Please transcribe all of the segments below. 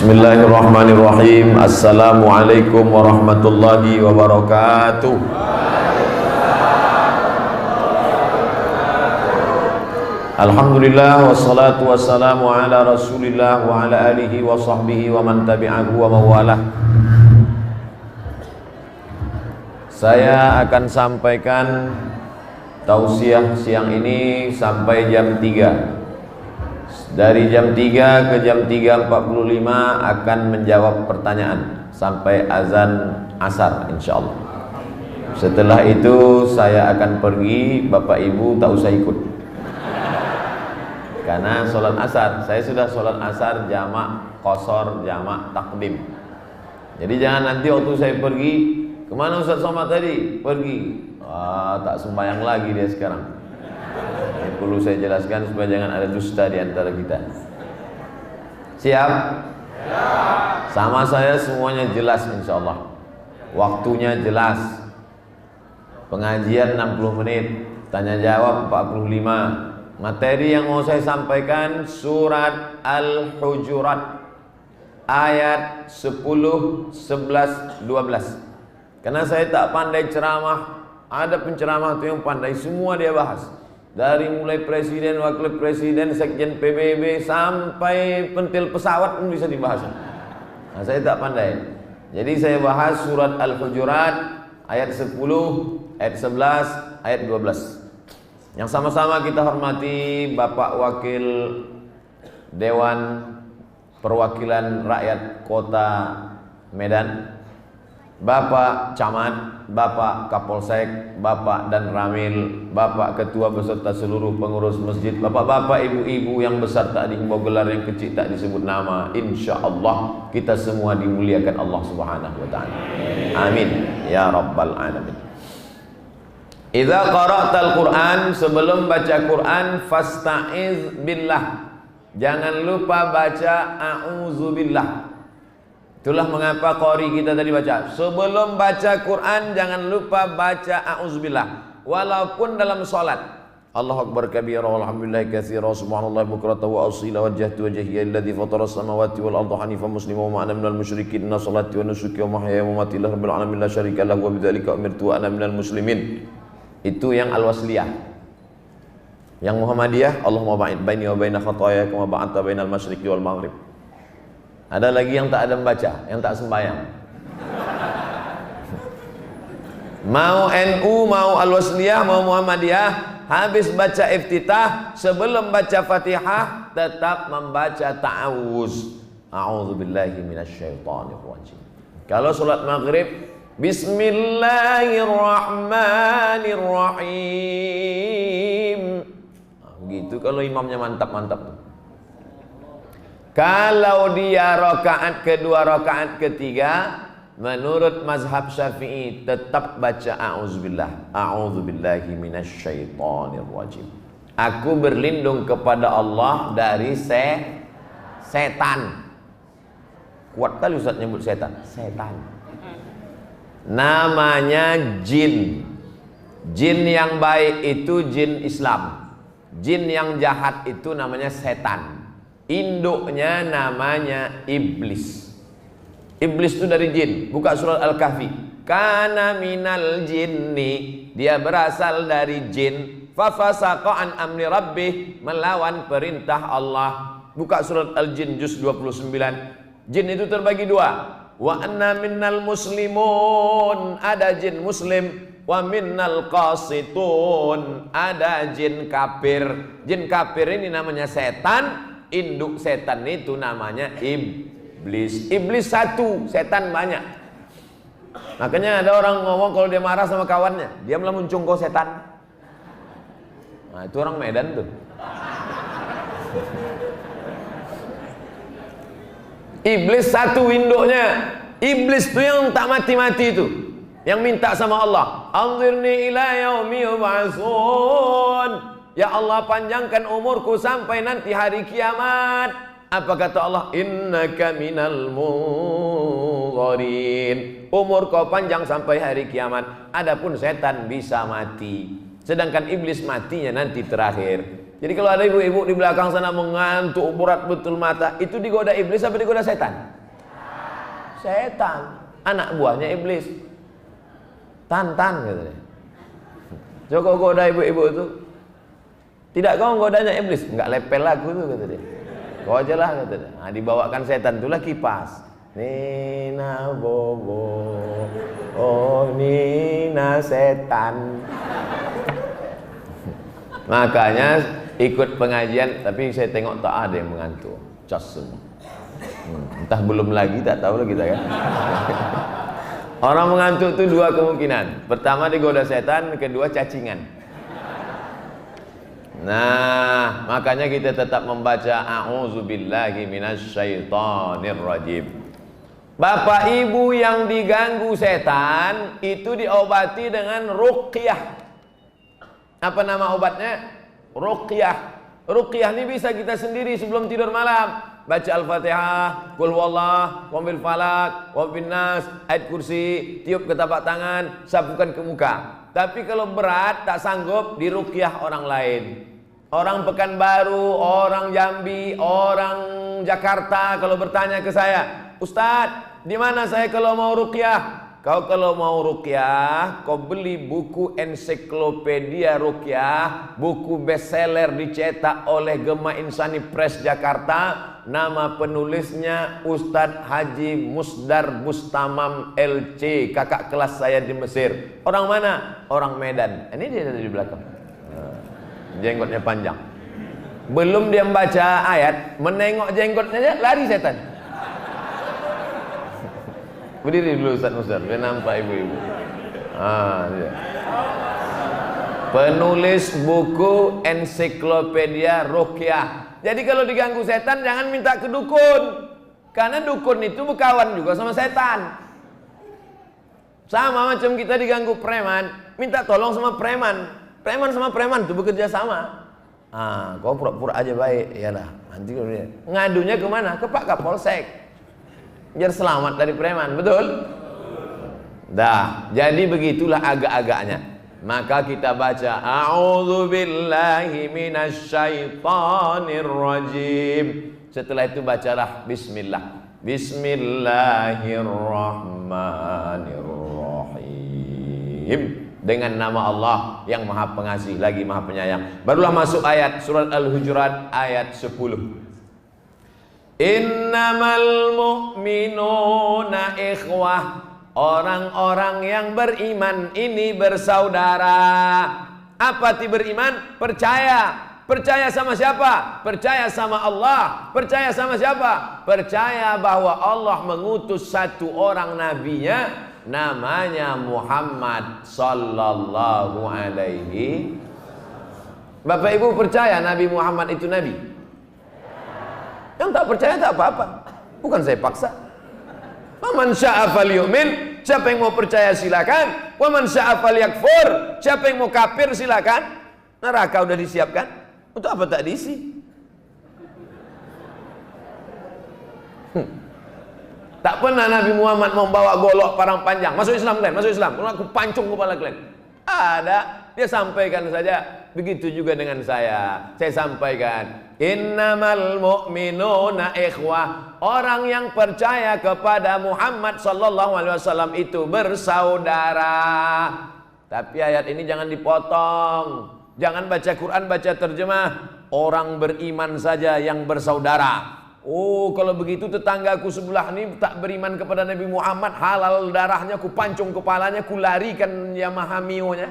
Bismillahirrahmanirrahim. Assalamualaikum warahmatullahi wabarakatuh. Alhamdulillah wassalatu wassalamu ala Rasulillah wa ala alihi wa sahbihi wa man tabi'ahu wa mawalah. Saya akan sampaikan tausiah siang ini sampai jam 3. Dari jam 3 ke jam 3.45 akan menjawab pertanyaan sampai azan asar insyaallah. Setelah itu saya akan pergi, Bapak Ibu tak usah ikut. Karena sholat asar, saya sudah sholat asar jamak qashar, jamak takdim. Jadi jangan nanti waktu saya pergi, kemana Ustaz Somad tadi? Pergi. Tak sembahyang lagi dia sekarang. Ini perlu saya jelaskan supaya jangan ada dusta di antara kita. Siap? Sama saya semuanya jelas insyaallah. Waktunya jelas. Pengajian 60 menit, tanya jawab 45. Materi yang mau saya sampaikan surat Al-Hujurat ayat 10, 11, 12. Karena saya tak pandai ceramah, ada penceramah itu yang pandai, semua dia bahas. Dari mulai presiden, wakil presiden, sekjen PBB sampai pentil pesawat pun bisa dibahas. Nah, saya tak pandai. Jadi saya bahas surat Al-Hujurat ayat 10, ayat 11, ayat 12. Yang sama-sama kita hormati Bapak Wakil Dewan Perwakilan Rakyat Kota Medan, Bapak Camat, Bapak Kapolsek, Bapak dan Ramil, Bapak Ketua beserta seluruh pengurus masjid, Bapak-bapak, ibu-ibu yang besar tak dihimbau gelar, yang kecil tak disebut nama. Insya Allah kita semua dimuliakan Allah Subhanahu wa ta'ala. Amin ya rabbal alamin. Idza qara'tal Qur'an, sebelum baca Quran fasta'iz billah. Jangan lupa baca a'udzubillah. Itulah mengapa qari kita tadi baca. Sebelum baca Quran jangan lupa baca a'udzubillah. Walaupun dalam salat. Allahu akbar kabira walhamdulillahi katsira subhanallahi bukratan wa asila wajjahtu wajhiya alladzi fatara as-samawati wal arda hanifan musliman wa ana minal musyrikin. Inna salati wa nusuki wa mahyaya wa mamati lillahi rabbil alamin la syarika lahu wa bidzalika umirtu wa ana minal muslimin. Itu yang al-wasliyah. Yang Muhammadiyah, Allahumma ba'id baini wa baina khataaya kama ba'adta bainal masyriqi wal maghrib. Ada lagi yang tak ada membaca, yang tak sembahyang. Mau NU, mau al-wasliyah, mau Muhammadiyah, habis baca iftitah, sebelum baca Fatihah tetap membaca ta'awuz. A'udzubillahi minasyaitonir rajim. Kalau salat maghrib, Bismillahirrahmanirrahim. Begitu kalau imamnya mantap-mantap tuh. Kalau dia rakaat kedua, rakaat ketiga, menurut mazhab Syafi'i tetap baca a'udzubillah. A'udzubillahi minasyaitonir rajim. Aku berlindung kepada Allah dari setan. Kuat kali Ustaz nyebut setan. Setan. Namanya jin. Jin yang baik itu jin Islam. Jin yang jahat itu namanya setan. Induknya namanya iblis. Iblis itu dari jin. Buka surat Al-Kahfi. Kana minal jinni. Dia berasal dari jin. Fafasaqa an amri rabbih. Melawan perintah Allah. Buka surat Al-Jin juz 29. Jin itu terbagi dua. Wa anna minnal muslimun. Ada jin muslim. Wa minnal qasitun. Ada jin kafir. Jin kafir ini namanya setan. Induk setan itu namanya iblis. Iblis satu, setan banyak. Makanya ada orang ngomong kalau dia marah sama kawannya, dia malah muncungko setan. Nah itu orang Medan tuh. Iblis satu induknya. Iblis tuh yang tak mati-mati itu, yang minta sama Allah, anzirni ila yaumi yub'atsun. Ya Allah, panjangkan umurku sampai nanti hari kiamat. Apa kata Allah? Innaka minal munzarin. Umur kau panjang sampai hari kiamat. Adapun setan bisa mati. Sedangkan iblis matinya nanti terakhir. Jadi kalau ada ibu-ibu di belakang sana mengantuk berat betul mata, itu digoda iblis apa digoda setan? Setan, anak buahnya iblis. Tantan katanya. Coba goda ibu-ibu itu. Tidak kau godanya iblis, enggak lepel aku tuh kata dia. Kau aja lah kata dia. Nah, dibawakan setan itulah kipas. Nina bobo, oh Nina setan. Makanya ikut pengajian, tapi saya tengok tak ada yang mengantuk. Cas semua. Entah belum lagi, tak tahu lah kita kan. Orang mengantuk itu dua kemungkinan. Pertama digoda setan, kedua cacingan. Nah, makanya kita tetap membaca a'udzubillahi minasyaitonirrajim. Bapak ibu yang diganggu setan itu diobati dengan ruqyah. Apa nama obatnya? Ruqyah. Ruqyah ini bisa kita sendiri sebelum tidur malam. Baca Al-Fatihah, Qul huwallah, wa bil falaq, wa bin nas, ayat kursi, tiup ke tapak tangan, sapukan ke muka. Tapi kalau berat tak sanggup, diruqyah orang lain. Orang Pekanbaru, orang Jambi, orang Jakarta kalau bertanya ke saya, Ustadz, di mana saya kalau mau ruqyah? Kau kalau mau ruqyah, kau beli buku ensiklopedia ruqyah, buku bestseller dicetak oleh Gema Insani Press Jakarta. Nama penulisnya Ustadz Haji Musdar Bustamam LC, kakak kelas saya di Mesir. Orang mana? Orang Medan. Ini dia ada di belakang. Jenggotnya panjang. Belum dia membaca ayat, menengok jenggotnya aja lari setan. Berdiri dulu Ustaz Musdar, biar nampak ibu-ibu. Dia. Penulis buku ensiklopedia ruqyah. Jadi kalau diganggu setan jangan minta ke dukun. Karena dukun itu berkawan juga sama setan. Sama macam kita diganggu preman, minta tolong sama preman. Preman sama preman itu bekerja sama. Kau pura-pura aja baik, iyalah. Nanti kalau dia ngadunya kemana? Ke Pak Kapolsek. Biar selamat dari preman, betul? Dah, jadi begitulah agak-agaknya. Maka kita baca a'udzubillahi minasyaitonirrajim. Setelah itu bacalah bismillah. Bismillahirrahmanirrahim. Dengan nama Allah yang Maha Pengasih lagi Maha Penyayang. Barulah masuk ayat surat Al-Hujurat ayat 10. Innamal mu'minuna ikhwah. Orang-orang yang beriman ini bersaudara. Apa arti beriman? Percaya. Percaya sama siapa? Percaya sama Allah. Percaya sama siapa? Percaya bahwa Allah mengutus satu orang nabinya, namanya Muhammad sallallahu alaihi. Bapak Ibu percaya Nabi Muhammad itu nabi? Yang tak percaya tak apa-apa. Bukan saya paksa. Faman syaa falyu'min, siapa yang mau percaya silakan. Wa man syaa falyakfur, siapa yang mau kafir silakan. Neraka udah disiapkan. Untuk apa tak diisi? Tak pernah Nabi Muhammad membawa golok parang panjang. Masuk Islam kalian, masuk Islam. Kalau aku pancung kepala kalian. Ada, dia sampaikan saja. Begitu juga dengan saya. Saya sampaikan, innamal mu'minuna ikhwah. Orang yang percaya kepada Muhammad sallallahu alaihi wasallam itu bersaudara. Tapi ayat ini jangan dipotong. Jangan baca Quran, baca terjemah. Orang beriman saja yang bersaudara. Oh, kalau begitu tetanggaku sebelah ini tak beriman kepada Nabi Muhammad, halal darahnya, ku pancung kepalanya, ku larikan Yamaha Mio-nya.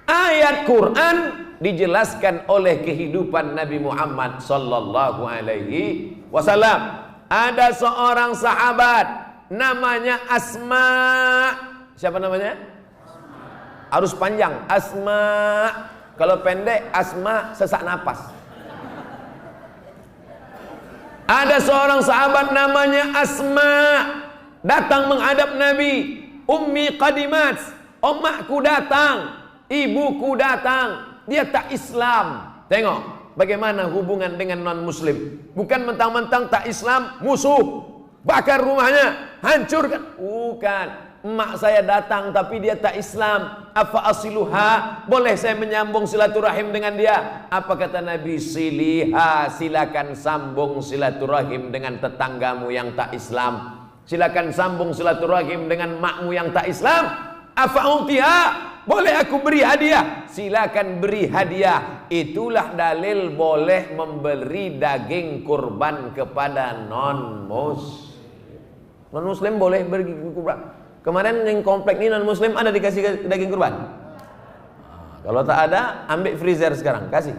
Ayat Quran dijelaskan oleh kehidupan Nabi Muhammad sallallahu alaihi wasallam. Ada seorang sahabat namanya Asma. Siapa namanya? Harus panjang, Asma. Kalau pendek, Asma sesak napas. Ada seorang sahabat namanya Asma, datang menghadap Nabi. Ummi qadimat, omakku datang, ibuku datang. Dia tak Islam. Tengok bagaimana hubungan dengan non muslim. Bukan mentang-mentang tak Islam musuh. bakar rumahnya, hancurkan. Bukan. Emak saya datang tapi dia tak Islam. Afa asiluha, boleh saya menyambung silaturahim dengan dia? Apa kata Nabi? Siliha, silakan sambung silaturahim dengan tetanggamu yang tak Islam. Silakan sambung silaturahim dengan makmu yang tak Islam. Afa utiha, boleh aku beri hadiah? Silakan beri hadiah. Itulah dalil boleh memberi daging kurban kepada non-muslim. Non-muslim boleh beri kurban. Kemarin yang komplek ini non-muslim ada dikasih daging kurban? Kalau tak ada, ambil freezer sekarang, kasih.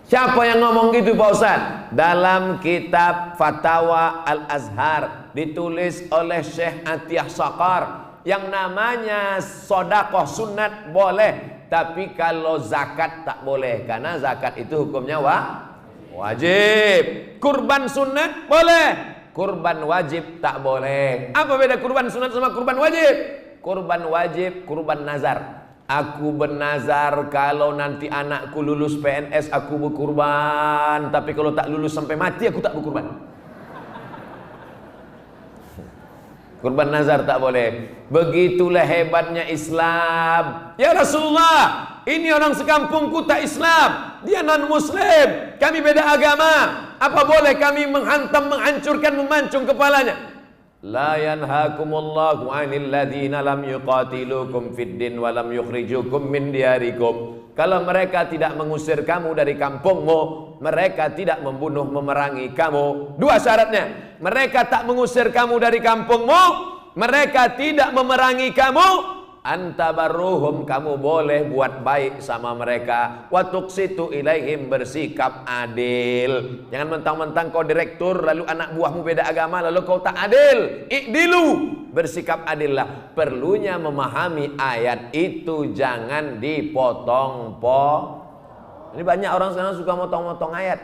Siapa yang ngomong gitu Pak Ustaz? Dalam kitab Fatawa Al-Azhar ditulis oleh Syekh Atiyah Saqar, yang namanya sodakoh sunat boleh, tapi kalau zakat tak boleh, karena zakat itu hukumnya wajib. Kurban sunat boleh, kurban wajib tak boleh. Apa beda kurban sunat sama kurban wajib? Kurban wajib, kurban nazar. Aku bernazar kalau nanti anakku lulus PNS aku berkurban, tapi kalau tak lulus sampai mati aku tak berkurban. Kurban nazar tak boleh. Begitulah hebatnya Islam. Ya Rasulullah, ini orang sekampungku tak Islam, dia non muslim, kami beda agama. Apa boleh kami menghantam, menghancurkan, memancung kepalanya? La yanhakumullahu 'anil ladzina lam yuqatilukum fid din wa lam yukhrijukum min diyarikum. Kalau mereka tidak mengusir kamu dari kampungmu, mereka tidak membunuh, memerangi kamu. Dua syaratnya. Mereka tak mengusir kamu dari kampungmu, mereka tidak memerangi kamu. Antabarruhum, kamu boleh buat baik sama mereka. Wa tuqsitu ilaihim, bersikap adil. Jangan mentang-mentang kau direktur lalu anak buahmu beda agama lalu kau tak adil. I'dilu, bersikap adillah. Perlunya memahami ayat itu, jangan dipotong-potong. Ini banyak orang sekarang suka motong-motong ayat.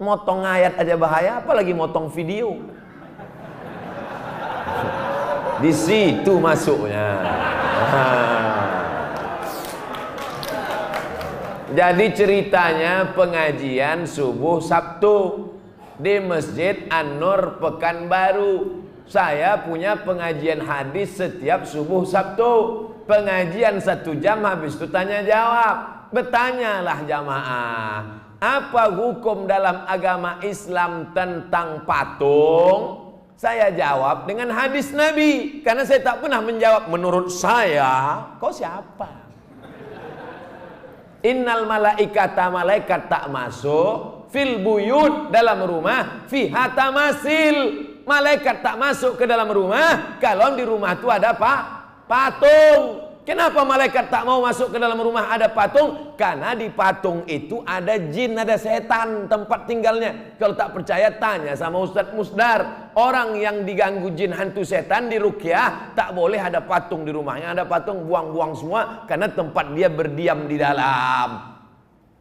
Motong ayat aja bahaya, apalagi motong video. Di situ masuknya. Jadi ceritanya pengajian subuh Sabtu di Masjid An-Nur Pekanbaru. Saya punya pengajian hadis setiap subuh Sabtu. Pengajian 1 jam, habis itu tanya jawab. Bertanyalah jamaah, apa hukum dalam agama Islam tentang patung? Saya jawab dengan hadis Nabi, karena saya tak pernah menjawab menurut saya. Kau siapa? Innal malaikata, malaikat tak masuk fil buyut, dalam rumah, fiha tamasil, malaikat tak masuk ke dalam rumah kalau di rumah itu ada patung. Kenapa malaikat tak mau masuk ke dalam rumah ada patung? Karena di patung itu ada jin, ada setan tempat tinggalnya. Kalau tak percaya tanya sama Ustadz Musdar. Orang yang diganggu jin, hantu, setan di ruqyah tak boleh ada patung di rumahnya. Ada patung, buang-buang semua, karena tempat dia berdiam di dalam.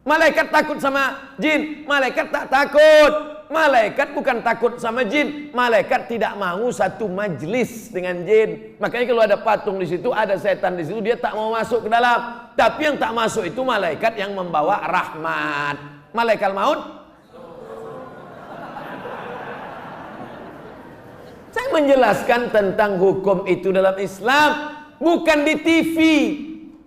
Malaikat takut sama jin? Malaikat tak takut. Malaikat bukan takut sama jin, malaikat tidak mau satu majlis dengan jin. Makanya kalau ada patung di situ, ada setan di situ, dia tak mau masuk ke dalam. Tapi yang tak masuk itu malaikat yang membawa rahmat. Malaikat maut. Saya menjelaskan tentang hukum itu dalam Islam, bukan di TV.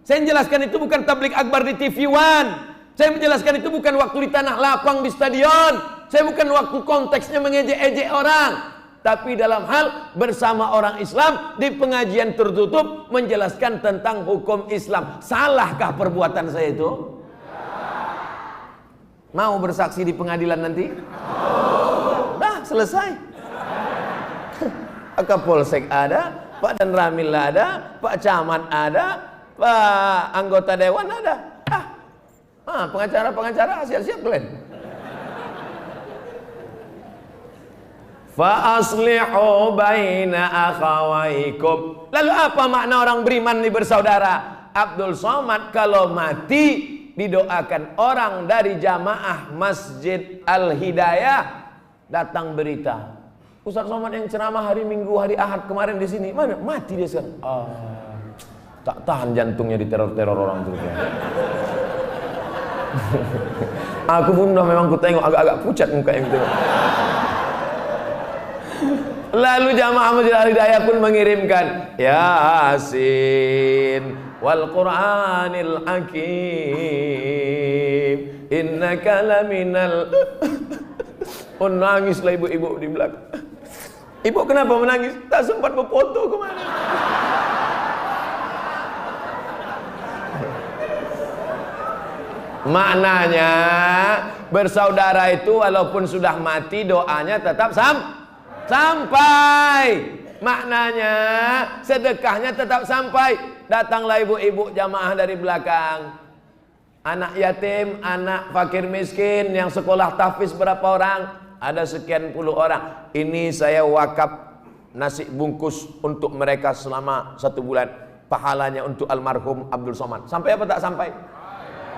Saya menjelaskan itu bukan tablik akbar di TV One. Saya menjelaskan itu bukan waktu di tanah lapang di stadion. Saya bukan waktu konteksnya mengejek-ejek orang, tapi dalam hal bersama orang Islam di pengajian tertutup menjelaskan tentang hukum Islam. Salahkah perbuatan saya itu? Mau bersaksi di pengadilan nanti? Dah selesai. Pak Kapolsek ada, Pak Dan Ramil ada, Pak Camat ada, Pak anggota dewan ada. Pengacara siap-siap kalian. Fa aslihu baina akhawaikum. Lalu apa makna orang beriman ini bersaudara? Abdul Somad kalau mati didoakan orang dari jamaah Masjid Al-Hidayah, datang berita, Ustaz Somad yang ceramah hari Minggu, hari Ahad kemarin di sini, mana? Mati dia sekarang. Tak tahan jantungnya di teror-teror orang itu. Aku pun udah memang ku tengok agak-agak pucat muka yang itu. Lalu jamaah Masjid Al-Hidayah pun mengirimkan Yasin wal Qur'anil Hakim innaka laminal. Oh, nangislah ibu-ibu di belakang. Ibu kenapa menangis? Tak sempat berfoto kemana. Maknanya bersaudara itu walaupun sudah mati doanya tetap sampai. Maknanya sedekahnya tetap sampai. Datanglah ibu-ibu jamaah dari belakang. Anak yatim, anak fakir miskin yang sekolah tahfiz berapa orang? Ada sekian puluh orang. Ini saya wakaf nasi bungkus untuk mereka selama 1 bulan. Pahalanya untuk almarhum Abdul Somad. Sampai apa tak sampai?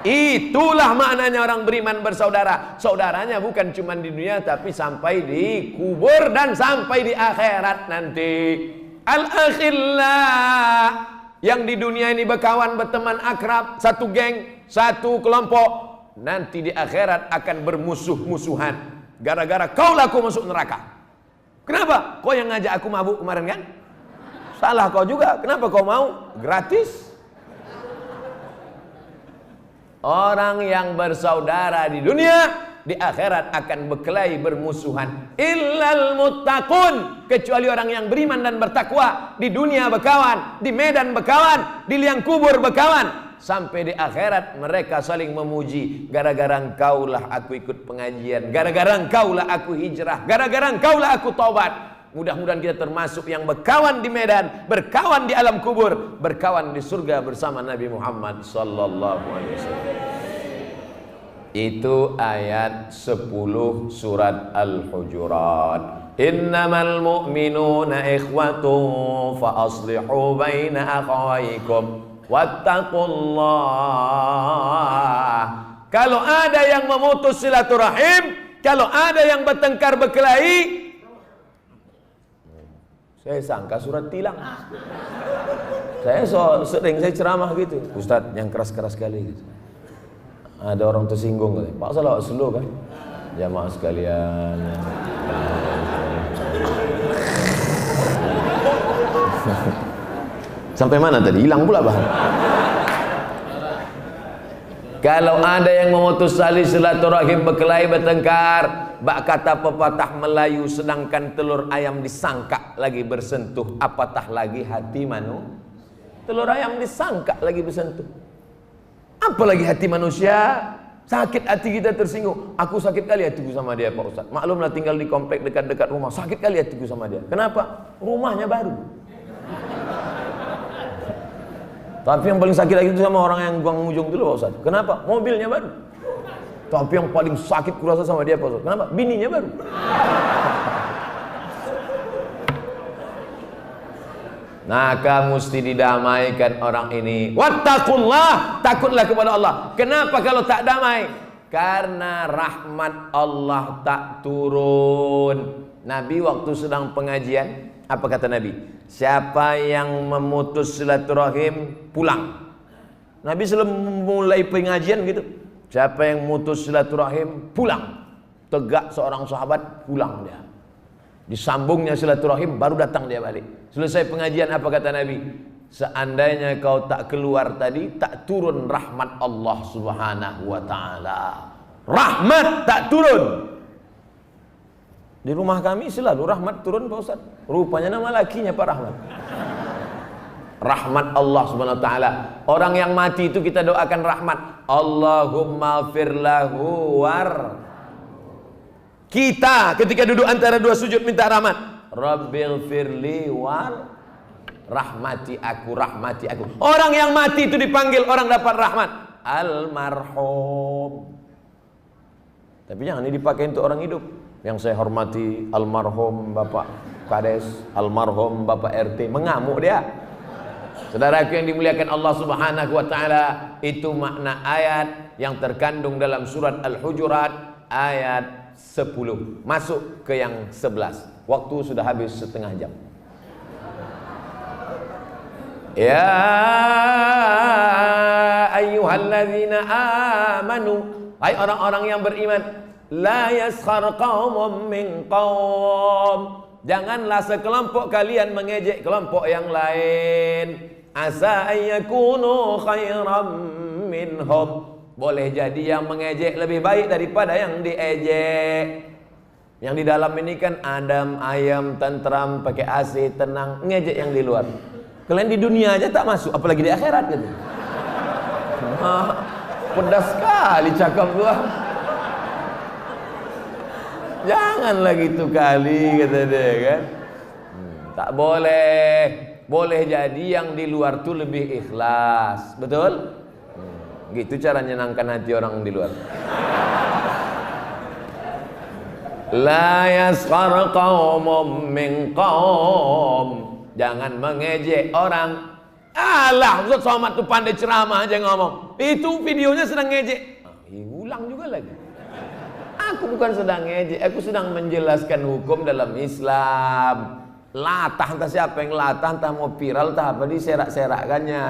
Itulah maknanya orang beriman bersaudara. Saudaranya bukan cuma di dunia, tapi sampai di kubur dan sampai di akhirat nanti. Al-akhillah, yang di dunia ini berkawan, berteman akrab, satu geng, satu kelompok, nanti di akhirat akan bermusuh-musuhan gara-gara kau laku masuk neraka. Kenapa? Kau yang ngajak aku mabuk kemarin kan? Salah kau juga. Kenapa kau mau? Gratis. Orang yang bersaudara di dunia, di akhirat akan berkelahi bermusuhan. Illal muttaqun, kecuali orang yang beriman dan bertakwa. Di dunia berkawan, di medan berkawan, di liang kubur berkawan. Sampai di akhirat mereka saling memuji. Gara-gara engkaulah aku ikut pengajian, gara-gara engkaulah aku hijrah, gara-gara engkaulah aku taubat. Mudah-mudahan kita termasuk yang berkawan di medan, berkawan di alam kubur, berkawan di surga bersama Nabi Muhammad sallallahu alaihi wasallam. Itu ayat 10 surat Al-Hujurat. Innamal mu'minuna ikhwatun fa aslihu baina akhawaykum wattaqullah. Kalau ada yang memutus silaturahim, kalau ada yang bertengkar berkelahi, saya sangka surat tilang. Saya sering ceramah gitu, Ustadz yang keras-keras sekali gitu. Ada orang tersinggung katanya, Pak Salah slow kan? Jamaah sekalian. Sampai mana tadi? Hilang pula bahan. Kalau ada yang memutus tali silaturahim, berkelahi, bertengkar, bak kata pepatah Melayu, sedangkan telur ayam disangka lagi bersentuh, apatah lagi hati manu? Telur ayam disangka lagi bersentuh, apalagi hati manusia. Sakit hati kita tersinggung. Aku sakit kali hatiku sama dia Pak Ustaz. Maklumlah tinggal di komplek dekat-dekat rumah, sakit kali hatiku sama dia. Kenapa? Rumahnya baru. Tapi yang paling sakit lagi itu sama orang yang buang ujung dulu Pak Ustaz. Kenapa? Mobilnya baru. Tapi yang paling sakit kurasa sama dia Pak Ustaz. Kenapa? Bininya baru. Maka mesti didamaikan orang ini. Wattaqullah, takutlah kepada Allah. Kenapa kalau tak damai? Karena rahmat Allah tak turun. Nabi waktu sedang pengajian, apa kata Nabi? Siapa yang memutus silaturahim pulang. Nabi sebelum mulai pengajian gitu, siapa yang memutus silaturahim pulang. Tegak seorang sahabat, pulang dia. Disambungnya silaturahim, baru datang dia balik. Selesai pengajian, apa kata Nabi? Seandainya kau tak keluar tadi, tak turun rahmat Allah subhanahu wa ta'ala. Rahmat tak turun. Di rumah kami selalu rahmat turun Pak Ustaz. Rupanya nama lakinya Pak Rahmat. Rahmat Allah subhanahu wa ta'ala. Orang yang mati itu kita doakan rahmat. Allahumma firlahu war. Kita ketika duduk antara dua sujud minta rahmat. Rabbil firli war. Rahmati aku, rahmati aku. Orang yang mati itu dipanggil orang dapat rahmat. Almarhum. Tapi jangan ini dipakai untuk orang hidup. Yang saya hormati almarhum Bapak Kades, almarhum Bapak RT, mengamuk dia. Saudaraku yang dimuliakan Allah subhanahu wa ta'ala, itu makna ayat yang terkandung dalam surat Al-Hujurat ayat 10. Masuk ke yang 11. Waktu sudah habis setengah jam. Ya ayyuhalladzina amanu, hai orang-orang yang beriman, la yaskhar qaumun min qaum, janganlah sekelompok kalian mengejek kelompok yang lain. Asa ayyakunu khairam minhum, boleh jadi yang mengejek lebih baik daripada yang diejek. Yang di dalam ini kan adem, ayam, tentram, pakai AC, tenang, ngejek yang di luar. Kalian di dunia aja tak masuk, apalagi di akhirat gitu. Pedas sekali cakap gua. Janganlah gitu kali, kata dia kan. Tak boleh. Boleh jadi yang di luar tuh lebih ikhlas. Betul? Gitu cara menyenangkan hati orang di luar. La yaskhar qaumum min qaum, jangan mengejek orang. Alah, Ustaz Somad tuh pandai ceramah aja ngomong. Itu videonya sedang ngejek. Ulang juga lagi. Aku bukan sedang ngejek, aku sedang menjelaskan hukum dalam Islam. Latah entah siapa yang latah, entah mau viral, entah apa diserak-serakkannya.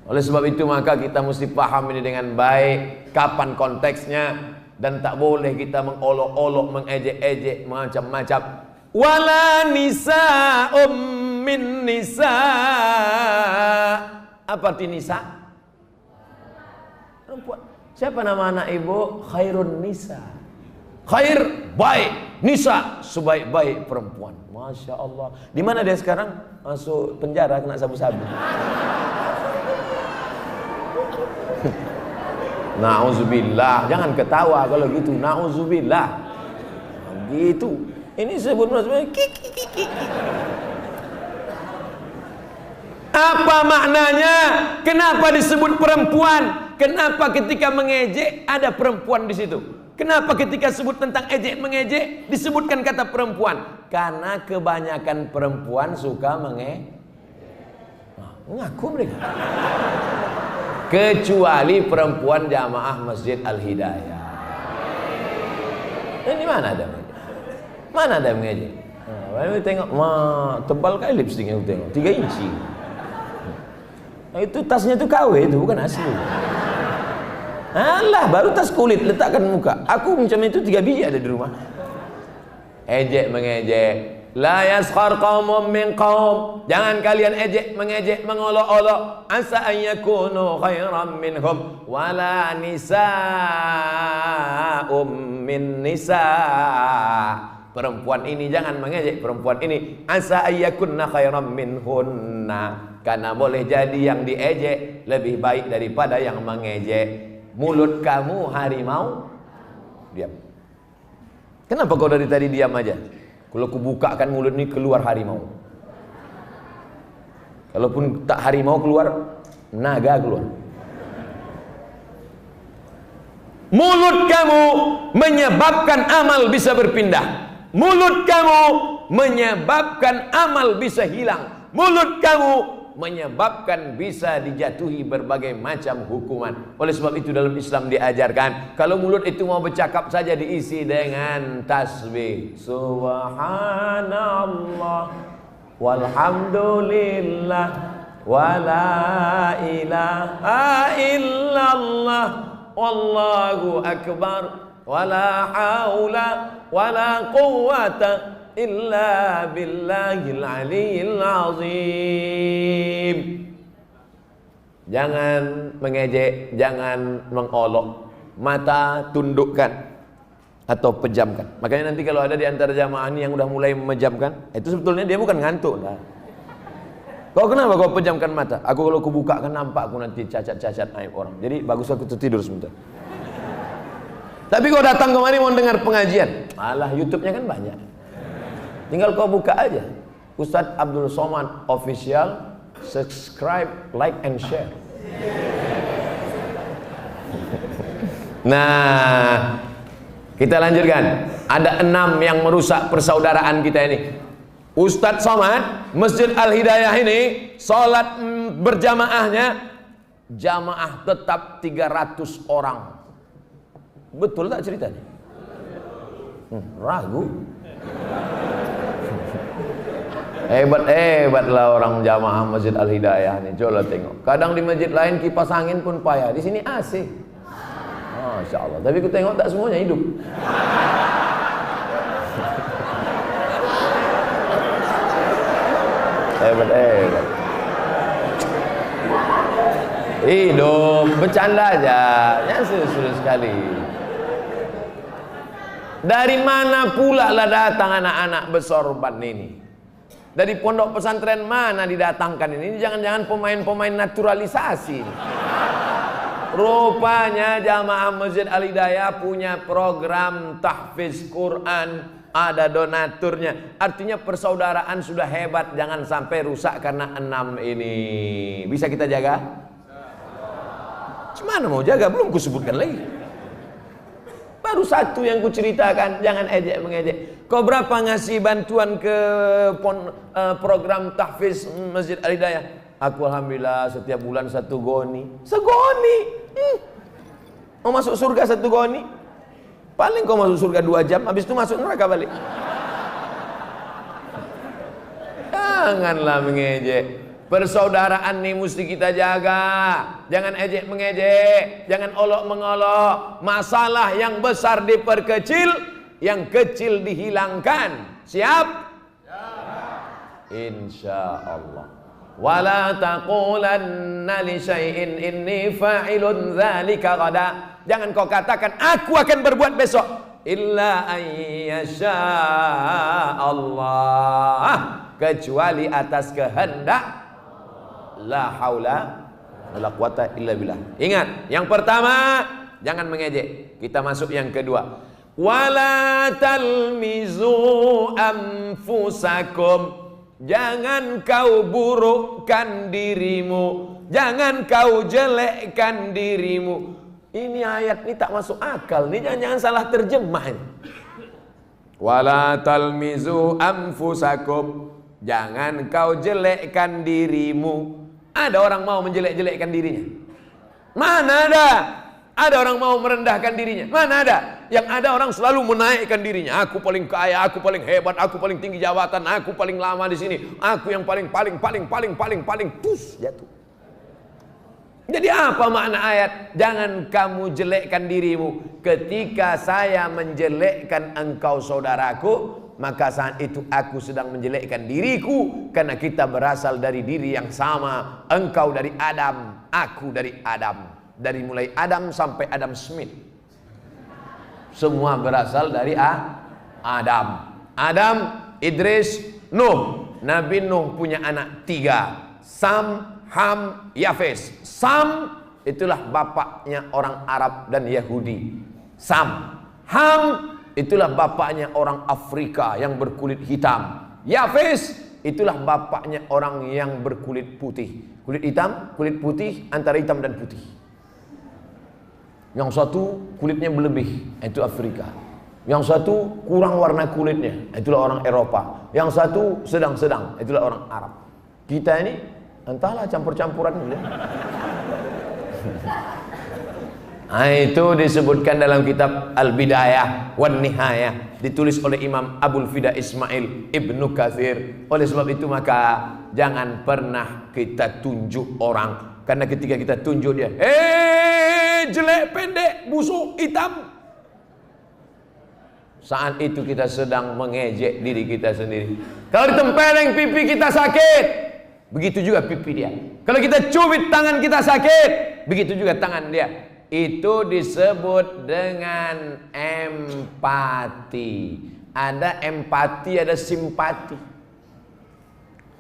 Oleh sebab itu maka kita mesti paham ini dengan baik, kapan konteksnya, dan tak boleh kita mengolok-olok, mengejek-ejek macam-macam. Wala nisa'um min nisa'. Apa arti nisa? Perempuan. Siapa nama anak ibu? Khairun nisa. Khair, baik. Nisa, sebaik-baik perempuan. Masya Allah. Di mana dia sekarang? Masuk penjara, kena sabu-sabu. Na'udzubillah. Jangan ketawa kalau gitu. Na'udzubillah. Gitu. Ini sebut kiki. Apa maknanya? Kenapa disebut perempuan? Kenapa ketika mengejek ada perempuan di situ? Kenapa ketika sebut tentang ejek mengejek disebutkan kata perempuan? Karena kebanyakan perempuan suka mengaku mereka. Kecuali perempuan jamaah Masjid Al-Hidayah. Ini mana ada mengejek? Mana ada mengejek? Nah, tengok, tebal kali lipstiknya, tengok 3 inci. Nah, itu tasnya itu KW, itu bukan asli. Alah, baru tas kulit, letakkan muka. Aku macam itu 3 biji ada di rumah. Ejek mengejek. La yaskhar qaumum min qaum, jangan kalian ejek mengejek mengolok-olok. Asa an yakunu khairan minhum, wala nisa'um min nisa'. Perempuan ini jangan mengejek perempuan ini. Asa an yakunna khairan minhunna, karena boleh jadi yang diejek lebih baik daripada yang mengejek. Mulut kamu harimau, diam. Kenapa kau dari tadi diam aja? Kalau aku bukakan mulut ini keluar harimau. Kalaupun tak harimau keluar, naga keluar. Mulut kamu menyebabkan amal bisa berpindah. Mulut kamu menyebabkan amal bisa hilang. Mulut kamu menyebabkan bisa dijatuhi berbagai macam hukuman. Oleh sebab itu dalam Islam diajarkan, kalau mulut itu mau bercakap saja diisi dengan tasbih. Subhanallah walhamdulillah wala ilaha illallah wallahu akbar wala haula wala quwwata illa billahil aliyil azim. Jangan mengejek, jangan mengolok. Mata tundukkan atau pejamkan. Makanya nanti kalau ada di antara jamaah ini yang udah mulai memejamkan, itu sebetulnya dia bukan ngantuk. Nah. Kau kenapa kau pejamkan mata? Aku kalau aku buka kan nampak aku nanti cacat-cacat aib orang. Jadi bagus aku tertidur sebentar. Tapi kau datang kemari mau dengar pengajian, alah YouTube-nya kan banyak. Tinggal kau buka aja Ustadz Abdul Somad Official, subscribe, like and share. Nah, kita lanjutkan. Ada 6 yang merusak persaudaraan kita ini. Ustadz Somad Masjid Al-Hidayah ini sholat berjamaahnya jamaah tetap 300 orang. Betul tak ceritanya? Hebat-hebatlah orang jamaah Masjid Al-Hidayah nih. Coba tengok. Kadang di masjid lain kipas angin pun payah. Di sini AC. Masya Allah. Tapi aku tengok tak semuanya hidup. Hebat-hebat. Hidup, bercanda aja. Ya serius sekali. Dari mana pula lah datang anak-anak bersorban ini? Dari pondok pesantren mana didatangkan ini? Jangan-jangan pemain-pemain naturalisasi. Rupanya jamaah Masjid Al-Hidayah punya program tahfiz Quran, ada donaturnya. Artinya persaudaraan sudah hebat, jangan sampai rusak karena 6 ini. Bisa kita jaga? Gimana mau jaga? Belum kusebutkan lagi. Baru satu yang kuceritakan, jangan ejek mengejek. Kau berapa ngasih bantuan ke program tahfiz Masjid Al-Hidayah? Aku alhamdulillah setiap bulan 1 goni. Segoni. Mau masuk surga 1 goni? Paling kau masuk surga 2 jam, habis itu masuk neraka balik. Janganlah mengejek. Persaudaraan nih mesti kita jaga. Jangan ejek mengejek, jangan olok mengolok. Masalah yang besar diperkecil, yang kecil dihilangkan. Siap? Insya Allah. Wala taqulanna li syai'in inni fa'ilun dzalika ghada. Jangan kau katakan aku akan berbuat besok. Illa ayyasha Allah. Kecuali atas kehendak. La haula wala quwata illa billah. Ingat, yang pertama jangan mengejek. Kita masuk yang kedua. Wala talmizu anfusakum. Jangan kau burukkan dirimu, jangan kau jelekkan dirimu. Ini ayat ini tak masuk akal. Ini jangan salah terjemah. Wala talmizu anfusakum. Jangan kau jelekkan dirimu. Ada orang mau menjelek-jelekkan dirinya? Mana ada? Ada orang mau merendahkan dirinya? Mana ada? Yang ada orang selalu menaikkan dirinya. Aku paling kaya, aku paling hebat, aku paling tinggi jabatan, aku paling lama di sini, aku yang paling jatuh. Jadi apa makna ayat? Jangan kamu jelekkan dirimu. Ketika saya menjelekkan engkau saudaraku, maka saat itu aku sedang menjelekkan diriku, karena kita berasal dari diri yang sama. Engkau dari Adam, aku dari Adam. Dari mulai Adam sampai Adam Smith, semua berasal dari Adam. Adam, Idris, Nuh. Nabi Nuh punya anak 3, Sam, Ham, Yafes. Sam itulah bapaknya orang Arab dan Yahudi. Sam. Ham itulah bapaknya orang Afrika yang berkulit hitam. Yafes itulah bapaknya orang yang berkulit putih. Kulit hitam, kulit putih, antara hitam dan putih. Yang satu kulitnya berlebih, itu Afrika. Yang satu kurang warna kulitnya, itulah orang Eropa. Yang satu sedang-sedang, itulah orang Arab. Kita ini entahlah campur-campuran. Nah, itu disebutkan dalam kitab Al-Bidayah wan Nihayah, ditulis oleh Imam Abul Fida Ismail Ibnu Katsir. Oleh sebab itu maka jangan pernah kita tunjuk orang, karena ketika kita tunjuk dia, jelek, pendek, busuk, hitam, saat itu kita sedang mengejek diri kita sendiri. Kalau ditempeleng pipi kita sakit, begitu juga pipi dia. Kalau kita cubit tangan kita sakit, begitu juga tangan dia. Itu disebut dengan empati. Ada empati, ada simpati.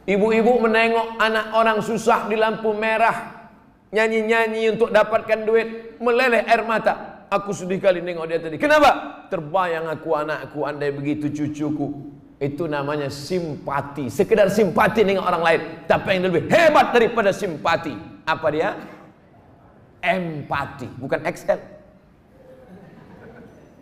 Ibu-ibu menengok anak orang susah di lampu merah, nyanyi-nyanyi untuk dapatkan duit, meleleh air mata. Aku sedih kali nengok dia tadi. Kenapa? Terbayang aku anakku, andai begitu cucuku. Itu namanya simpati. Sekedar simpati nengok orang lain. Tapi yang lebih hebat daripada simpati, apa dia? Empati, bukan XL.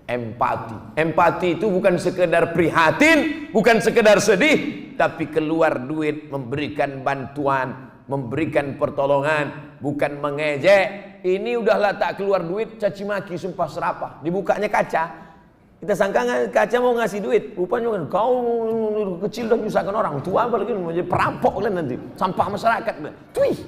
Empati. Empati itu bukan sekedar prihatin, bukan sekedar sedih, tapi keluar duit, memberikan bantuan, memberikan pertolongan, bukan mengejek. Ini udahlah tak keluar duit, caci maki, sumpah serapah, dibukanya kaca. Kita sangka kaca mau ngasih duit, rupanya kan kau kecil dan nyusahkan orang, tua apalagi menjadi perampok kan nanti, sampah masyarakat. Tuih.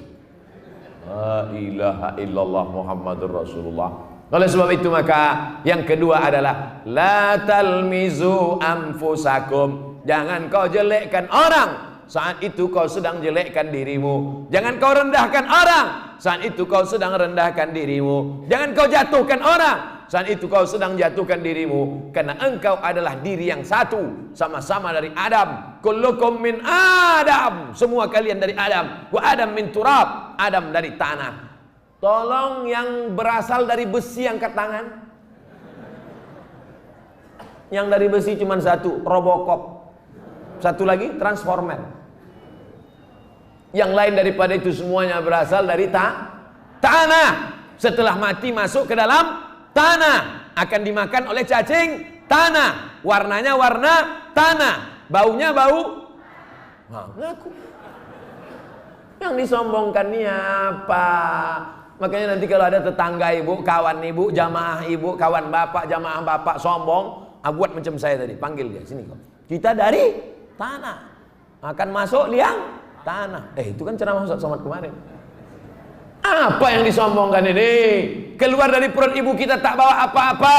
La ilaha illallah Muhammadur Rasulullah. Oleh sebab itu maka yang kedua adalah la talmizu anfusakum. Jangan kau jelekkan orang saat itu kau sedang jelekkan dirimu. Jangan kau rendahkan orang saat itu kau sedang rendahkan dirimu. Jangan kau jatuhkan orang saat itu kau sedang jatuhkan dirimu. Karena engkau adalah diri yang satu, sama-sama dari Adam. Kullukum min Adam. Semua kalian dari Adam. Wa Adam min turab. Adam dari tanah. Tolong yang berasal dari besi angkat tangan. Yang dari besi cuma satu, Robocop. Satu lagi Transformer. Yang lain daripada itu semuanya berasal dari tanah. Setelah mati masuk ke dalam tanah, akan dimakan oleh cacing tanah. Warnanya warna tanah, baunya bau. Ngaku. Yang disombongkan ini apa? Makanya nanti kalau ada tetangga ibu, kawan ibu, jamaah ibu, kawan bapak, jamaah bapak sombong, buat macam saya tadi, panggil dia sini kok. Kita dari tanah, akan masuk liang tanah. Itu kan ceramah Ustaz Somad kemarin. Apa yang disombongkan ini? Keluar dari perut ibu kita tak bawa apa-apa.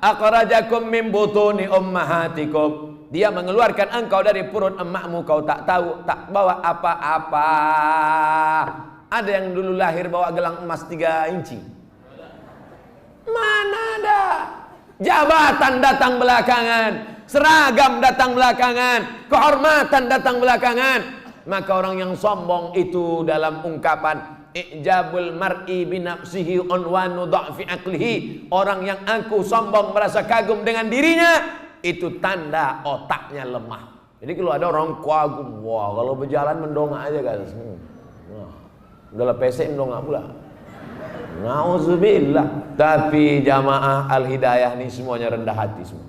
Akhrajakum min butuni ummahatikum. Dia mengeluarkan engkau dari perut emakmu, kau tak tahu, tak bawa apa-apa. Ada yang dulu lahir bawa gelang emas 3 inci? Mana ada? Jabatan datang belakangan, seragam datang belakangan, kehormatan datang belakangan. Maka orang yang sombong itu dalam ungkapan ijabul mar'i binafsihi unwanu dha'fi aqlihi. Orang yang aku sombong merasa kagum dengan dirinya, itu tanda otaknya lemah. Jadi kalau ada orang kagum, wah kalau berjalan mendongak aja guys. Udah pesek mendongak pula. Nauzubillah. Tapi jamaah Al-Hidayah ini semuanya rendah hati semua.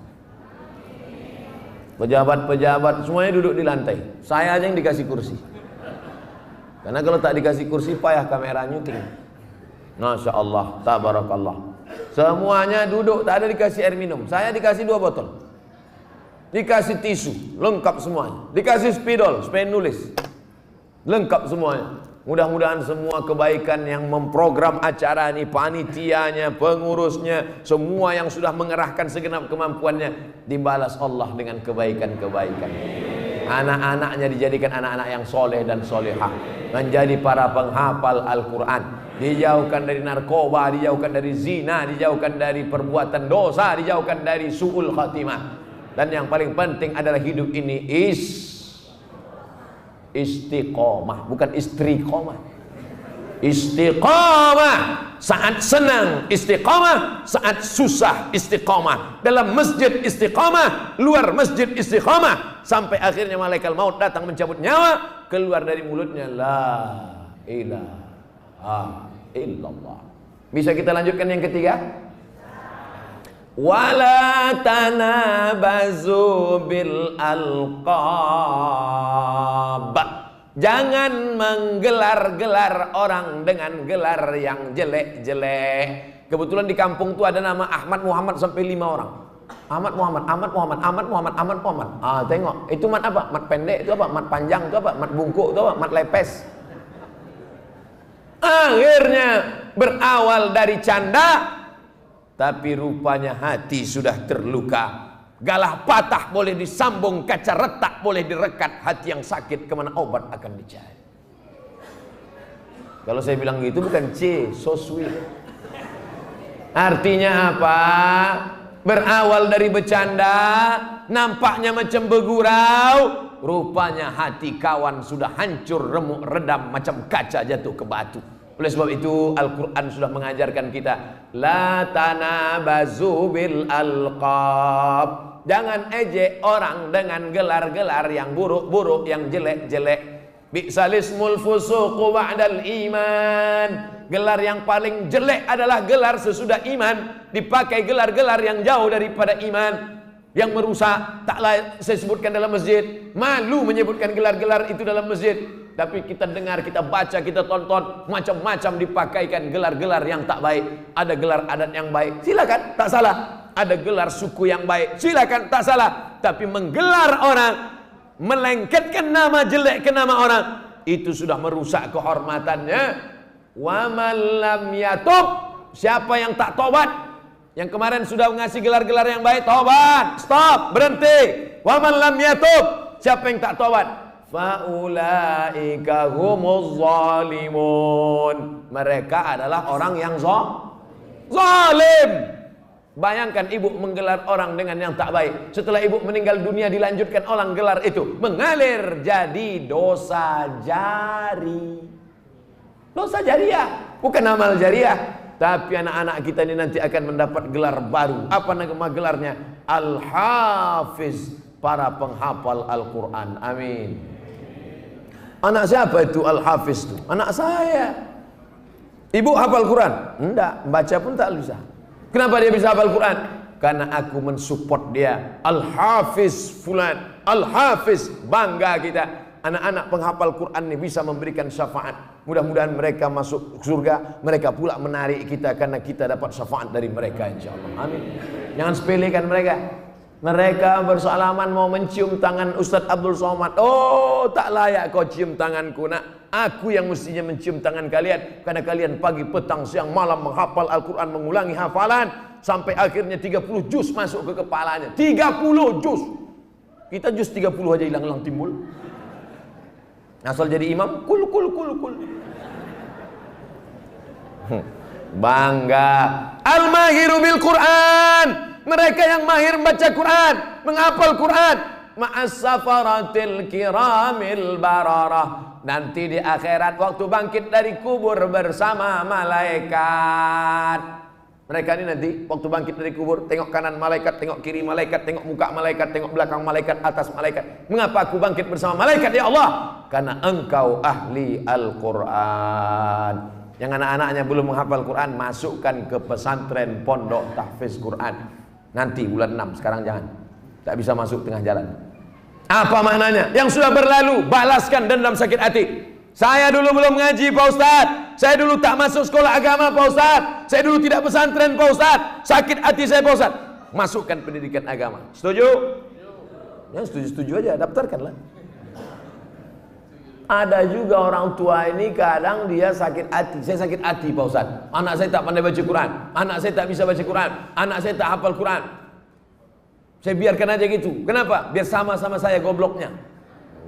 Pejabat-pejabat semuanya duduk di lantai. Saya aja yang dikasih kursi. Karena kalau tak dikasih kursi payah kamera nyuting. Masya Allah, tabarakallah. Semuanya duduk, tak ada dikasih air minum. Saya dikasih 2 botol. Dikasih tisu, lengkap semuanya. Dikasih spidol, supaya nulis. Lengkap semuanya. Mudah-mudahan semua kebaikan yang memprogram acara ini, panitianya, pengurusnya, semua yang sudah mengerahkan segenap kemampuannya, dibalas Allah dengan kebaikan-kebaikan. Anak-anaknya dijadikan anak-anak yang soleh dan solehah, menjadi para penghafal Al-Quran, dijauhkan dari narkoba, dijauhkan dari zina, dijauhkan dari perbuatan dosa, dijauhkan dari su'ul khatimah. Dan yang paling penting adalah hidup ini istiqomah, bukan istriqomah. Istiqomah saat senang, istiqomah saat susah, istiqomah dalam masjid, istiqomah luar masjid, istiqomah sampai akhirnya malaikat maut datang mencabut nyawa, keluar dari mulutnya la ilaha illallah. Bisa kita lanjutkan yang ketiga? Wala tanabazu bil alqab. Jangan menggelar-gelar orang dengan gelar yang jelek-jelek. Kebetulan di kampung tuh ada nama Ahmad Muhammad sampai 5 orang. Ahmad Muhammad, Ahmad Muhammad, Ahmad Muhammad, Ahmad Muhammad. Tengok, itu mat apa? Mat pendek itu apa? Mat panjang itu apa? Mat bungkuk itu apa? Mat lepes. Akhirnya berawal dari canda, tapi rupanya hati sudah terluka. Galah patah boleh disambung, kaca retak boleh direkat. Hati yang sakit kemana obat akan dicari. Kalau saya bilang gitu bukan so sweet. Artinya apa? Berawal dari bercanda, nampaknya macam bergurau, rupanya hati kawan sudah hancur, remuk, redam macam kaca jatuh ke batu. Oleh sebab itu Al-Quran sudah mengajarkan kita, la tanabazu bil alqab. Jangan ejek orang dengan gelar-gelar yang buruk-buruk, yang jelek-jelek. Bi'salismul fusuqu ba'dal iman. Gelar yang paling jelek adalah gelar sesudah iman. Dipakai gelar-gelar yang jauh daripada iman, yang merusak. Taklah saya sebutkan dalam masjid. Malu menyebutkan gelar-gelar itu dalam masjid. Tapi kita dengar, kita baca, kita tonton, macam-macam dipakaikan gelar-gelar yang tak baik. Ada gelar adat yang baik, silakan, tak salah. ada gelar suku yang baik, silakan, tak salah. Tapi menggelar orang, melengketkan nama jelek ke nama orang, itu sudah merusak kehormatannya. Wa man lam yatub, siapa yang tak tobat, yang kemarin sudah ngasih gelar-gelar yang baik, tobat, stop, berhenti. Wa man lam yatub, siapa yang tak tobat, faulaika humuz zalimun, mereka adalah orang yang zalim. Bayangkan ibu menggelar orang dengan yang tak baik, setelah ibu meninggal dunia dilanjutkan orang gelar itu, mengalir jadi dosa jari. Dosa jariah, bukan amal jariah. Tapi anak-anak kita ini nanti akan mendapat gelar baru. Apa nama gelarnya? Al-Hafiz, para penghafal Al-Quran. Amin. Anak siapa itu Al-Hafiz itu? Anak saya. Ibu hafal Quran? Enggak, baca pun tak bisa. Kenapa dia bisa hafal Quran? Karena aku mensupport dia. Al-Hafiz fulan, Al-Hafiz, bangga kita. Anak-anak penghafal Quran ini bisa memberikan syafaat. Mudah-mudahan mereka masuk surga, mereka pula menarik kita karena kita dapat syafaat dari mereka, insyaallah. Amin. Jangan sepelekan mereka. Mereka bersalaman mau mencium tangan Ustadz Abdul Somad. Oh, tak layak kau cium tanganku, nak. Aku yang mestinya mencium tangan kalian, karena kalian pagi, petang, siang, malam menghafal Al-Quran, mengulangi hafalan sampai akhirnya 30 juz masuk ke kepalanya. 30 juz. Kita juz 30 aja hilang-hilang timbul. Asal jadi imam, kul. Bangga. Al-mahiru bil Quran, mereka yang mahir baca Quran, menghafal Quran. Ma'as safaratil kiramil bararah, nanti di akhirat waktu bangkit dari kubur bersama malaikat. Mereka ini nanti waktu bangkit dari kubur, tengok kanan malaikat, tengok kiri malaikat, tengok muka malaikat, tengok belakang malaikat, atas malaikat. Mengapa aku bangkit bersama malaikat, ya Allah? Karena engkau ahli Al-Quran. Yang anak-anaknya belum menghafal Quran, masukkan ke pesantren pondok tahfiz Quran. Nanti bulan 6, sekarang jangan. Tak bisa masuk tengah jalan. Apa maknanya? Yang sudah berlalu, balaskan dendam sakit hati. Saya dulu belum ngaji, Pak Ustadz. Saya dulu tak masuk sekolah agama, Pak Ustadz. Saya dulu tidak pesantren, Pak Ustadz. Sakit hati saya, Pak Ustadz. Masukkan pendidikan agama. Setuju? Yang setuju-setuju aja, daftarkanlah. Ada juga orang tua ini kadang dia sakit hati. Saya sakit hati, Pak Ustadz. Anak saya tak pandai baca Quran. Anak saya tak bisa baca Quran. Anak saya tak hafal Quran. Saya biarkan aja gitu. Kenapa? Biar sama-sama saya gobloknya.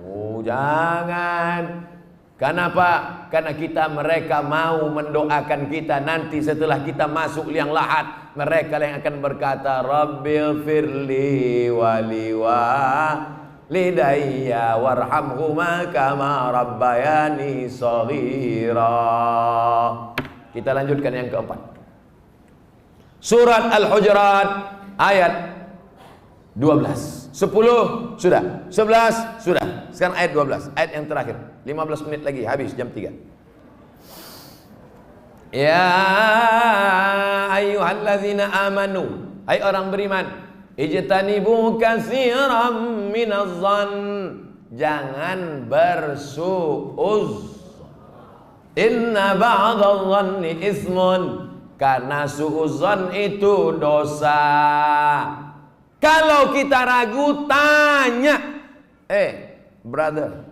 Oh, jangan. Kenapa? Karena mereka mau mendoakan kita nanti setelah kita masuk liang lahat. Mereka yang akan berkata, Rabbil firli walidayya warhamhuma kama rabbayani shaghira. Kita lanjutkan yang keempat. Surat Al-Hujurat ayat 12. 10 sudah, 11 sudah. Sekarang ayat 12, ayat yang terakhir. 15 menit lagi habis jam 3. Ya ayyuhalladzina amanu, hai orang beriman, ijtanibu katsiran minazzan, jangan bersuuz. Inna ba'dadh-dhanni ismun, karena suudzon itu dosa. Kalau kita ragu, tanya, brother,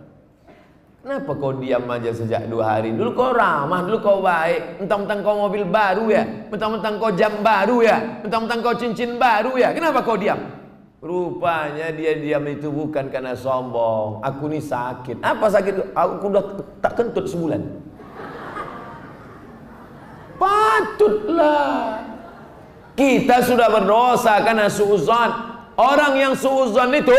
kenapa kau diam aja sejak 2 hari? Dulu kau ramah, dulu kau baik. Mentang-mentang kau mobil baru ya, mentang-mentang kau jam baru ya, mentang-mentang kau cincin baru ya, kenapa kau diam? Rupanya dia diam itu bukan karena sombong. Aku ini sakit. Apa sakit? Aku udah tak kentut sebulan. Patutlah. Kita sudah berdosa karena suudzon. Orang yang suudzon itu,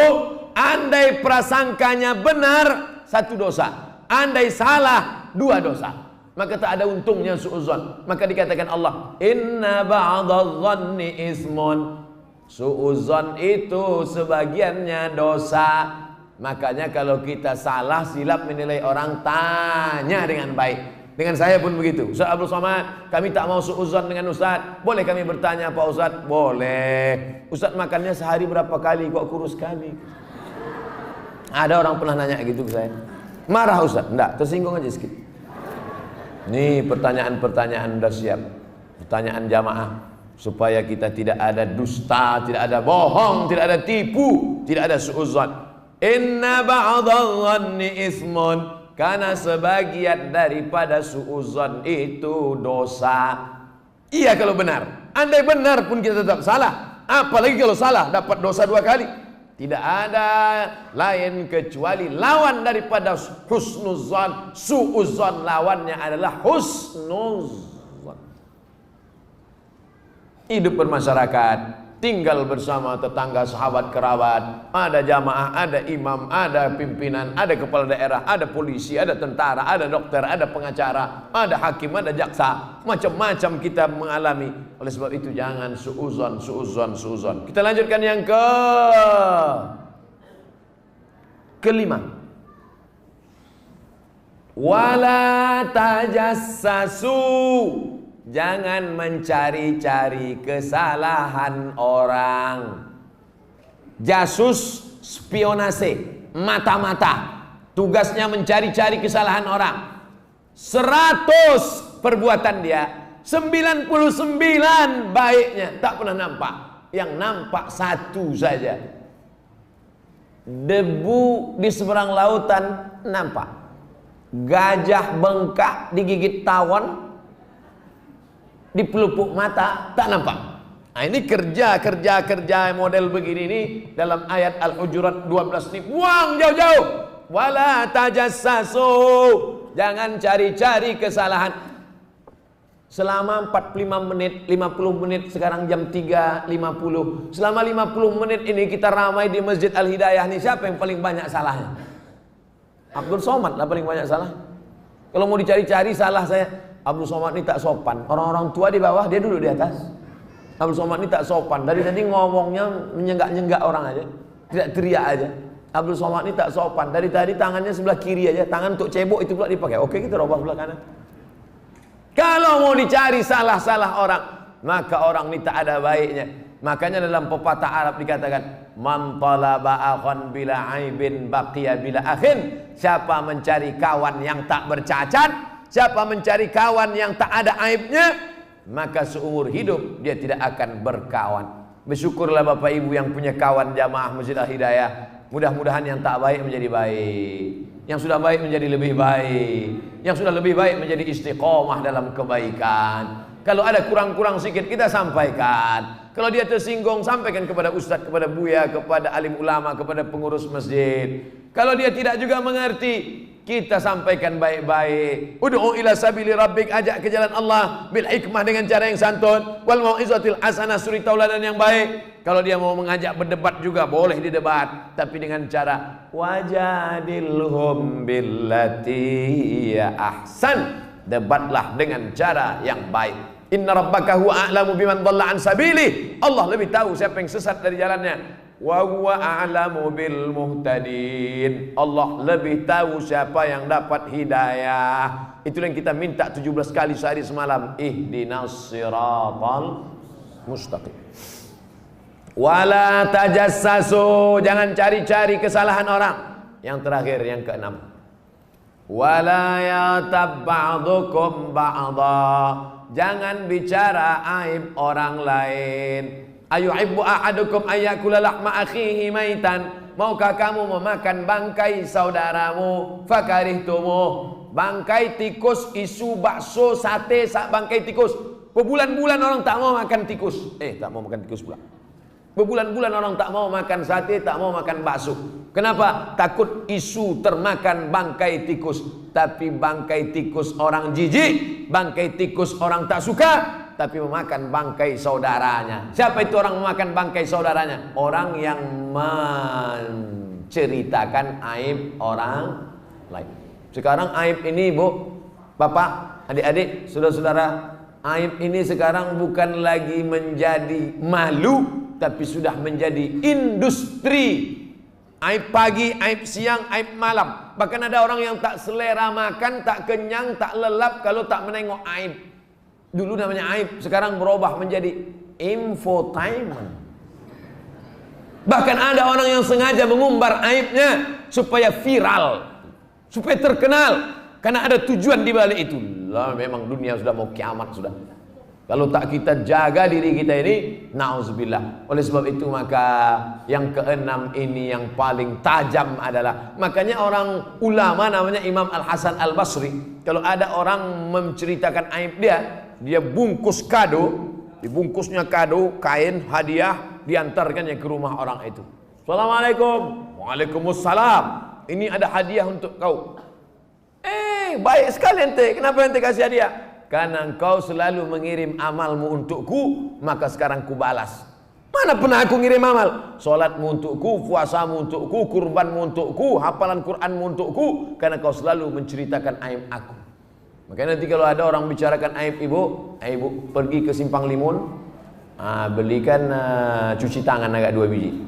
andai prasangkanya benar, 1 dosa. Andai salah, 2 dosa. Maka tak ada untungnya suudzon. Maka dikatakan Allah, inna ba'dadh-dhanni ismun. Suudzon itu sebagiannya dosa. Makanya kalau kita salah, silap menilai orang, tanya dengan baik. Dengan saya pun begitu. Ustaz Abdul Somad, kami tak mau suudzon dengan Ustaz. Boleh kami bertanya Pak Ustaz? Boleh. Ustaz makannya sehari berapa kali? Kok kurus kali? Ada orang pernah nanya gitu ke saya. Marah Ustaz? Enggak, tersinggung aja sedikit. Nih pertanyaan-pertanyaan udah siap. Pertanyaan jamaah. supaya kita tidak ada dusta, tidak ada bohong, tidak ada tipu, tidak ada suudzon. Inna ba'dadh-dhanni ismun, karena sebagian daripada suudzon itu dosa. Iya kalau benar. Andai benar pun kita tetap salah. Apalagi kalau salah dapat dosa 2 kali. Tidak ada lain kecuali lawan daripada husnuzan, suudzon, lawannya adalah husnuzan. Hidup bermasyarakat, tinggal bersama tetangga, sahabat, kerabat, ada jamaah, ada imam, ada pimpinan, ada kepala daerah, ada polisi, ada tentara, ada dokter, ada pengacara, ada hakim, ada jaksa, macam-macam kita mengalami. Oleh sebab itu jangan suudzon, suudzon, suudzon. Kita lanjutkan yang kelima. Wala tajassasu, jangan mencari-cari kesalahan orang. Jasus, spionase, mata-mata, tugasnya mencari-cari kesalahan orang. 100 perbuatan dia, 99 baiknya, tak pernah nampak. Yang nampak 1 saja. Debu di seberang lautan nampak. Gajah bengkak digigit tawon, di pelupuk mata tak nampak. Nah, ini kerja model begini ini dalam ayat Al-Hujurat 12 ini buang jauh-jauh. Wala tajassasu, jangan cari-cari kesalahan. Selama 45 menit, 50 menit, sekarang jam 3.50. Selama 50 menit ini kita ramai di Masjid Al-Hidayah nih, siapa yang paling banyak salahnya? Abdul Somad lah paling banyak salah. Kalau mau dicari-cari salah saya, Abdul Somad ini tak sopan. Orang-orang tua di bawah, dia duduk di atas. Abdul Somad ini tak sopan. Dari tadi ngomongnya menyenggak-nyenggak orang aja, tidak teriak aja. Abdul Somad ini tak sopan. Dari tadi tangannya sebelah kiri aja, tangan untuk cebok itu pula dipakai. Oke, kita robah sebelah kanan. Kalau mau dicari salah-salah orang, maka orang ini tak ada baiknya. Makanya dalam pepatah Arab dikatakan, man talaba akhan bila aibin baqiya bila akhin. Siapa mencari kawan yang tak bercacat, siapa mencari kawan yang tak ada aibnya, maka seumur hidup dia tidak akan berkawan. Bersyukurlah Bapak Ibu yang punya kawan jamaah Masjid Al-Hidayah. Mudah-mudahan yang tak baik menjadi baik, yang sudah baik menjadi lebih baik, yang sudah lebih baik menjadi istiqomah dalam kebaikan. Kalau ada kurang-kurang sedikit kita sampaikan. Kalau dia tersinggung, sampaikan kepada ustadz, kepada buya, kepada alim ulama, kepada pengurus masjid. Kalau dia tidak juga mengerti, kita sampaikan baik-baik. Ud'u ila sabili rabbik, ajak ke jalan Allah bil hikmah, dengan cara yang santun, wal mau'izatil hasanah, suri tauladan yang baik. Kalau dia mau mengajak berdebat juga boleh didebat, tapi dengan cara wajadilhum billati ya ahsan. Debatlah dengan cara yang baik. Inna rabbaka huwa a'lamu biman dhalla an sabili. Allah lebih tahu siapa yang sesat dari jalannya. Wa huwa a'lamu bil muhtadin. Allah lebih tahu siapa yang dapat hidayah. Itulah yang kita minta 17 kali sehari semalam. Ihdinas siratal mustaqim. Wala tajassasu, jangan cari-cari kesalahan orang. Yang terakhir, yang keenam. Wala yatab ba'dukum ba'dha, jangan bicara aib orang lain. Ayuhibbu ahadukum ayyakula lahma akhihi maitan, maukah kamu memakan bangkai saudaramu? Fakarihtumuh, bangkai tikus, isu, bakso, sate, bangkai tikus. Berbulan-bulan orang tak mau makan tikus. Tak mau makan tikus pula. Berbulan-bulan orang tak mau makan sate, tak mau makan bakso. Kenapa? Takut isu termakan bangkai tikus. Tapi bangkai tikus orang jijik, bangkai tikus orang tak suka, tapi memakan bangkai saudaranya. Siapa itu orang memakan bangkai saudaranya? Orang yang menceritakan aib orang lain. Sekarang aib ini, Bu, Bapak, adik-adik, saudara-saudara, aib ini sekarang bukan lagi menjadi malu, tapi sudah menjadi industri. Aib pagi, aib siang, aib malam. Bahkan ada orang yang tak selera makan, tak kenyang, tak lelap kalau tak menengok aib. Dulu namanya aib, sekarang berubah menjadi infotainment. Bahkan ada orang yang sengaja mengumbar aibnya supaya viral, supaya terkenal, karena ada tujuan di balik itu. Lah, memang dunia sudah mau kiamat sudah. Kalau tak kita jaga diri kita ini, na'udzubillah. Oleh sebab itu maka yang keenam ini yang paling tajam adalah, makanya orang ulama namanya Imam Al-Hasan Al-Basri, kalau ada orang menceritakan aib dia bungkus kado, dibungkusnya kado, kain, hadiah, diantarkannya ke rumah orang itu. Assalamualaikum. Waalaikumsalam. Ini ada hadiah untuk kau. Baik sekali ente. Kenapa ente kasih hadiah? Karena engkau selalu mengirim amalmu untukku, maka sekarang ku balas. Mana pernah aku ngirim amal? Solatmu untukku, puasamu untukku, kurbanmu untukku, hafalan Quranmu untukku, karena kau selalu menceritakan aib aku. Makanya nanti kalau ada orang bicarakan aib ibu pergi ke Simpang Limun, belikan cuci tangan agak 2 biji,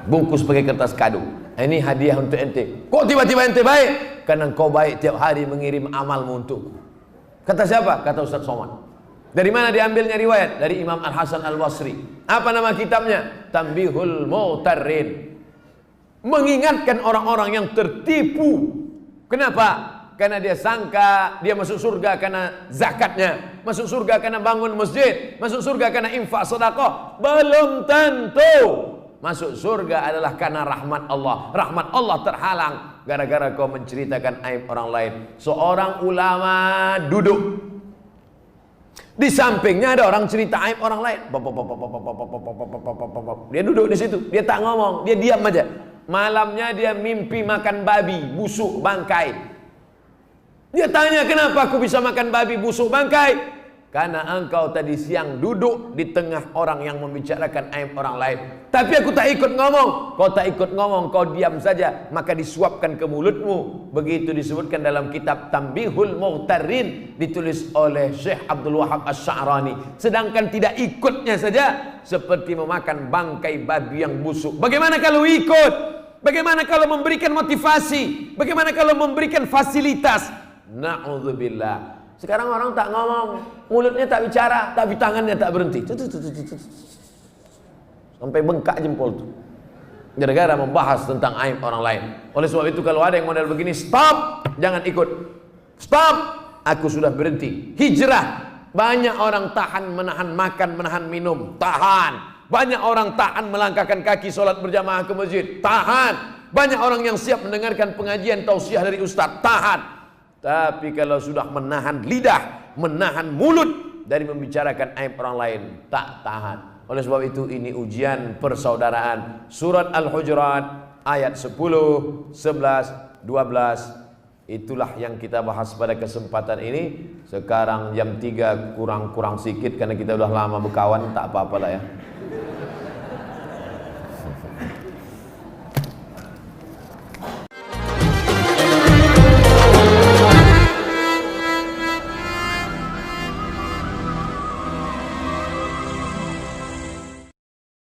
bungkus pakai kertas kado. Ini hadiah untuk ente. Kok tiba-tiba ente baik? Karena engkau baik tiap hari mengirim amalmu untukku. Kata siapa? Kata Ustaz Somad. Dari mana diambilnya riwayat? Dari Imam Al-Hasan Al-Basri. Apa nama kitabnya? Tanbihul Mughtarrin. Mengingatkan orang-orang yang tertipu. Kenapa? Karena dia sangka dia masuk surga karena zakatnya, masuk surga karena bangun masjid, masuk surga karena infak sedekah. Belum tentu. Masuk surga adalah karena rahmat Allah. Rahmat Allah terhalang gara-gara kau menceritakan aib orang lain. Seorang ulama duduk, di sampingnya ada orang cerita aib orang lain. Dia duduk di situ, dia tak ngomong, dia diam aja. Malamnya dia mimpi makan babi busuk bangkai. Dia tanya, kenapa aku bisa makan babi busuk bangkai? Karena engkau tadi siang duduk di tengah orang yang membicarakan aib orang lain. Tapi aku tak ikut ngomong. Kau tak ikut ngomong, kau diam saja, maka disuapkan ke mulutmu. Begitu disebutkan dalam kitab Tanbihul Mughtarrin, ditulis oleh Syekh Abdul Wahab Asy-Sya'rani. Sedangkan tidak ikutnya saja seperti memakan bangkai babi yang busuk. Bagaimana kalau ikut? Bagaimana kalau memberikan motivasi? Bagaimana kalau memberikan fasilitas? Na'udzubillah. Sekarang orang tak ngomong, mulutnya tak bicara, tapi tangannya tak berhenti. Sampai bengkak jempol tuh. Gara-gara membahas tentang aib orang lain. Oleh sebab itu kalau ada yang model begini, stop, jangan ikut. Stop, aku sudah berhenti. Hijrah. Banyak orang tahan menahan makan, menahan minum, tahan. Banyak orang tahan melangkahkan kaki sholat berjamaah ke masjid, tahan. Banyak orang yang siap mendengarkan pengajian tausiah dari ustaz, tahan. Tapi kalau sudah menahan lidah, menahan mulut dari membicarakan aib orang lain, tak tahan. Oleh sebab itu ini ujian persaudaraan. Surat Al-Hujurat ayat 10, 11, 12. Itulah yang kita bahas pada kesempatan ini. Sekarang jam 3 kurang sikit karena kita sudah lama berkawan, tak apa-apalah ya.